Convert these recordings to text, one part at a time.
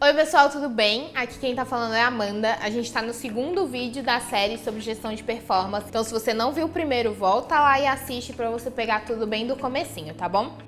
Oi pessoal, tudo bem? Aqui quem tá falando é a Amanda. A gente tá no segundo vídeo da série sobre gestão de performance. Então se você não viu o primeiro, volta lá e assiste pra você pegar tudo bem do comecinho, tá bom?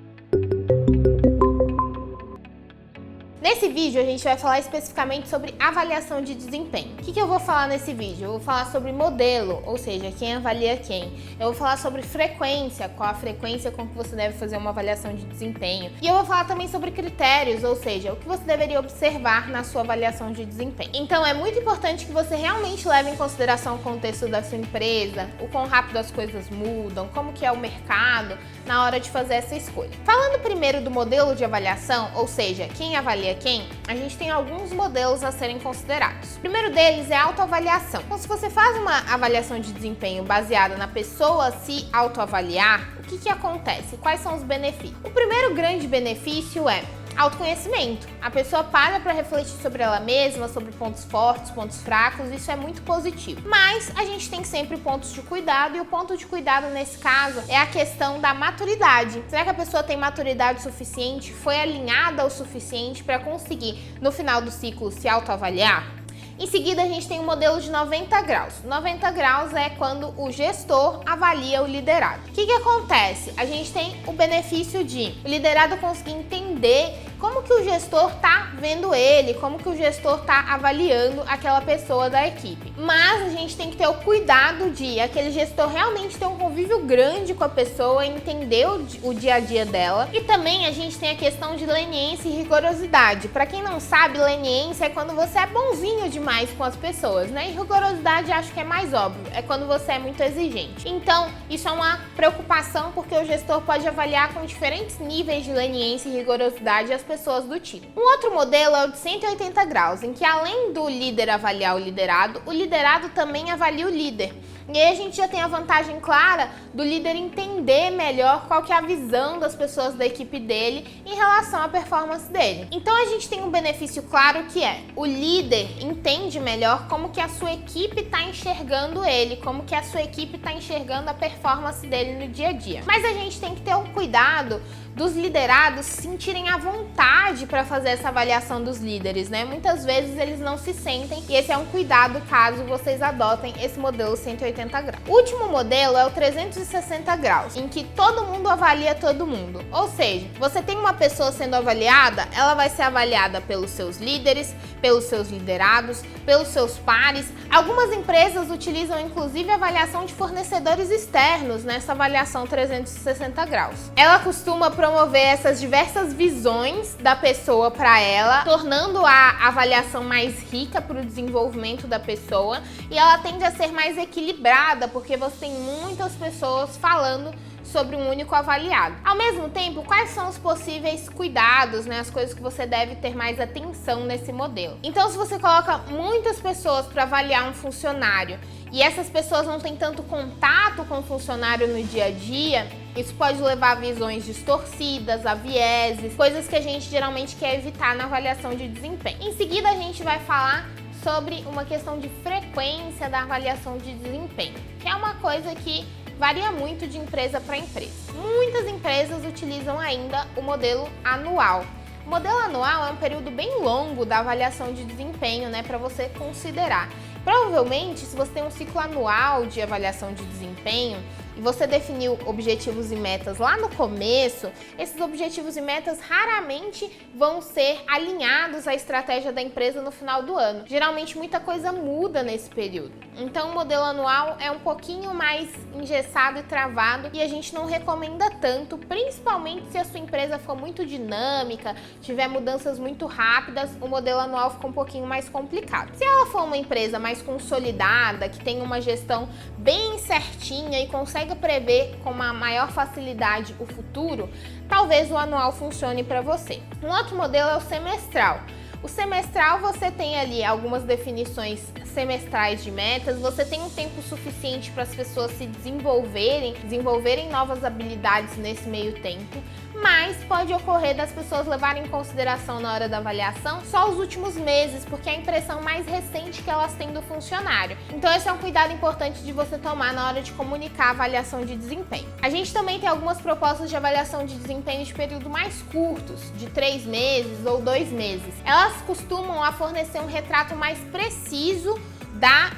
Nesse vídeo a gente vai falar especificamente sobre avaliação de desempenho. O que eu vou falar nesse vídeo? Eu vou falar sobre modelo, ou seja, quem avalia quem. Eu vou falar sobre frequência, qual a frequência com que você deve fazer uma avaliação de desempenho. E eu vou falar também sobre critérios, ou seja, o que você deveria observar na sua avaliação de desempenho. Então é muito importante que você realmente leve em consideração o contexto da sua empresa, o quão rápido as coisas mudam, como que é o mercado na hora de fazer essa escolha. Falando primeiro do modelo de avaliação, ou seja, quem avalia quem, a gente tem alguns modelos a serem considerados. O primeiro deles é a autoavaliação. Então, se você faz uma avaliação de desempenho baseada na pessoa se autoavaliar, o que acontece? Quais são os benefícios? O primeiro grande benefício é autoconhecimento. A pessoa para para refletir sobre ela mesma, sobre pontos fortes, pontos fracos, isso é muito positivo. Mas a gente tem sempre pontos de cuidado e o ponto de cuidado nesse caso é a questão da maturidade. Será que a pessoa tem maturidade suficiente, foi alinhada o suficiente para conseguir, no final do ciclo, se autoavaliar? Em seguida, a gente tem o modelo de 90 graus. 90 graus é quando o gestor avalia o liderado. O que acontece? A gente tem o benefício de o liderado conseguir entender como que o gestor está vendo ele, como que o gestor está avaliando aquela pessoa da equipe. Mas a gente tem que ter o cuidado de aquele gestor realmente ter um convívio grande com a pessoa, entender o dia a dia dela. E também a gente tem a questão de leniência e rigorosidade. Para quem não sabe, leniência é quando você é bonzinho demais com as pessoas, né? E rigorosidade acho que é mais óbvio, é quando você é muito exigente. Então, isso é uma preocupação porque o gestor pode avaliar com diferentes níveis de leniência e rigorosidade as pessoas do time. Um outro modelo é o de 180 graus, em que além do líder avaliar o liderado também avalia o líder. E aí a gente já tem a vantagem clara do líder entender melhor qual que é a visão das pessoas da equipe dele em relação à performance dele. Então a gente tem um benefício claro que é o líder entende melhor como que a sua equipe está enxergando ele, como que a sua equipe está enxergando a performance dele no dia a dia. Mas a gente tem que ter um cuidado dos liderados se sentirem à vontade para fazer essa avaliação dos líderes, né? Muitas vezes eles não se sentem e esse é um cuidado caso vocês adotem esse modelo 180 graus. O último modelo é o 360 graus, em que todo mundo avalia todo mundo. Ou seja, você tem uma pessoa sendo avaliada, ela vai ser avaliada pelos seus líderes, pelos seus liderados, pelos seus pares. Algumas empresas utilizam inclusive a avaliação de fornecedores externos nessa avaliação 360 graus. Ela costuma promover essas diversas visões da pessoa para ela, tornando a avaliação mais rica para o desenvolvimento da pessoa e ela tende a ser mais equilibrada porque você tem muitas pessoas falando sobre um único avaliado. Ao mesmo tempo, quais são os possíveis cuidados, né, as coisas que você deve ter mais atenção nesse modelo? Então, se você coloca muitas pessoas para avaliar um funcionário e essas pessoas não têm tanto contato com o funcionário no dia a dia, isso pode levar a visões distorcidas, a vieses, coisas que a gente geralmente quer evitar na avaliação de desempenho. Em seguida, a gente vai falar sobre uma questão de frequência da avaliação de desempenho, que é uma coisa que varia muito de empresa para empresa. Muitas empresas utilizam ainda o modelo anual. O modelo anual é um período bem longo da avaliação de desempenho, né, para você considerar. Provavelmente, se você tem um ciclo anual de avaliação de desempenho e você definiu objetivos e metas lá no começo, esses objetivos e metas raramente vão ser alinhados à estratégia da empresa no final do ano. Geralmente muita coisa muda nesse período. Então o modelo anual é um pouquinho mais engessado e travado e a gente não recomenda tanto, principalmente se a sua empresa for muito dinâmica, tiver mudanças muito rápidas, o modelo anual fica um pouquinho mais complicado. Se ela for uma empresa mais consolidada, que tem uma gestão bem certinha e consegue prever com uma maior facilidade o futuro, talvez o anual funcione para você. Um outro modelo é o semestral. O semestral você tem ali algumas definições semestrais de metas, você tem um tempo suficiente para as pessoas se desenvolverem novas habilidades nesse meio tempo, mas pode ocorrer das pessoas levarem em consideração na hora da avaliação só os últimos meses, porque é a impressão mais recente que elas têm do funcionário. Então esse é um cuidado importante de você tomar na hora de comunicar a avaliação de desempenho. A gente também tem algumas propostas de avaliação de desempenho de período mais curtos, de 3 meses ou 2 meses. Elas costumam fornecer um retrato mais preciso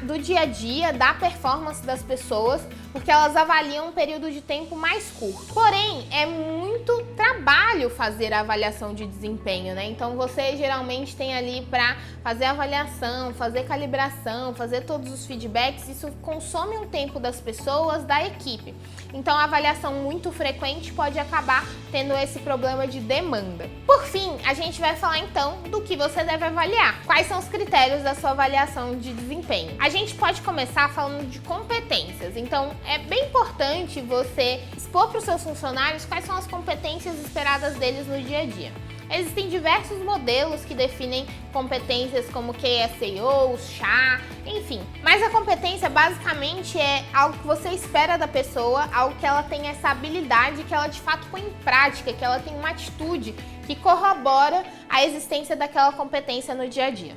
do dia a dia, da performance das pessoas, porque elas avaliam um período de tempo mais curto. Porém, é muito trabalho fazer a avaliação de desempenho, né? Então você geralmente tem ali para fazer a avaliação, fazer calibração, fazer todos os feedbacks, isso consome um tempo das pessoas, da equipe. Então a avaliação muito frequente pode acabar tendo esse problema de demanda. Por fim, a gente vai falar então do que você deve avaliar. Quais são os critérios da sua avaliação de desempenho? A gente pode começar falando de competências. Então é bem importante você expor para os seus funcionários quais são as competências esperadas deles no dia a dia. Existem diversos modelos que definem competências como KSAO, SHA, enfim. Mas a competência basicamente é algo que você espera da pessoa, algo que ela tem essa habilidade, que ela de fato põe em prática, que ela tem uma atitude que corrobora a existência daquela competência no dia a dia.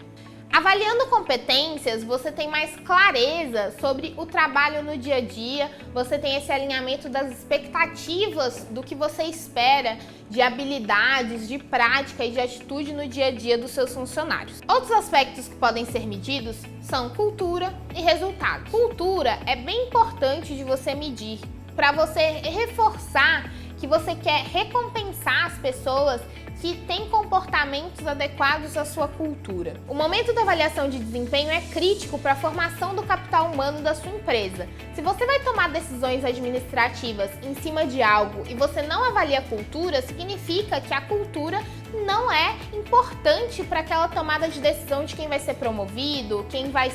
Avaliando competências, você tem mais clareza sobre o trabalho no dia a dia, você tem esse alinhamento das expectativas do que você espera de habilidades, de prática e de atitude no dia a dia dos seus funcionários. Outros aspectos que podem ser medidos são cultura e resultados. Cultura é bem importante de você medir para você reforçar que você quer recompensar as pessoas que têm comportamentos adequados à sua cultura. O momento da avaliação de desempenho é crítico para a formação do capital humano da sua empresa. Se você vai tomar decisões administrativas em cima de algo e você não avalia a cultura, significa que a cultura não é importante para aquela tomada de decisão de quem vai ser promovido, quem vai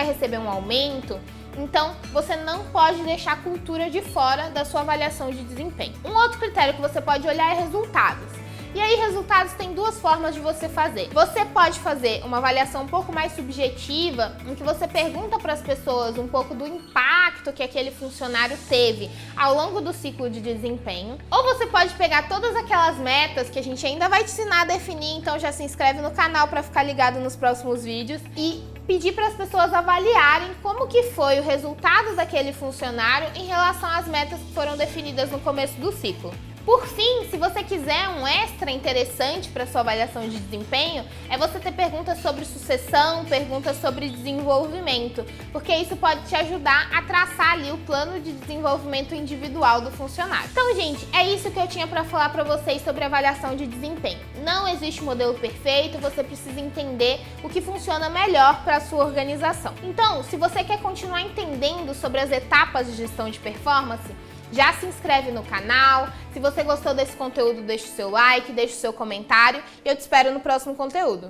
receber um aumento. Então, você não pode deixar a cultura de fora da sua avaliação de desempenho. Um outro critério que você pode olhar é resultados. E aí, resultados tem duas formas de você fazer. Você pode fazer uma avaliação um pouco mais subjetiva, em que você pergunta para as pessoas um pouco do impacto que aquele funcionário teve ao longo do ciclo de desempenho. Ou você pode pegar todas aquelas metas que a gente ainda vai te ensinar a definir, então já se inscreve no canal para ficar ligado nos próximos vídeos e pedir para as pessoas avaliarem como que foi o resultado daquele funcionário em relação às metas que foram definidas no começo do ciclo. Por fim, se você quiser um extra interessante para sua avaliação de desempenho, é você ter perguntas sobre sucessão, perguntas sobre desenvolvimento, porque isso pode te ajudar a traçar ali o plano de desenvolvimento individual do funcionário. Então, gente, é isso que eu tinha para falar para vocês sobre avaliação de desempenho. Não existe modelo perfeito, você precisa entender o que funciona melhor para a sua organização. Então, se você quer continuar entendendo sobre as etapas de gestão de performance, já se inscreve no canal. Se você gostou desse conteúdo, deixa o seu like, deixa o seu comentário e eu te espero no próximo conteúdo.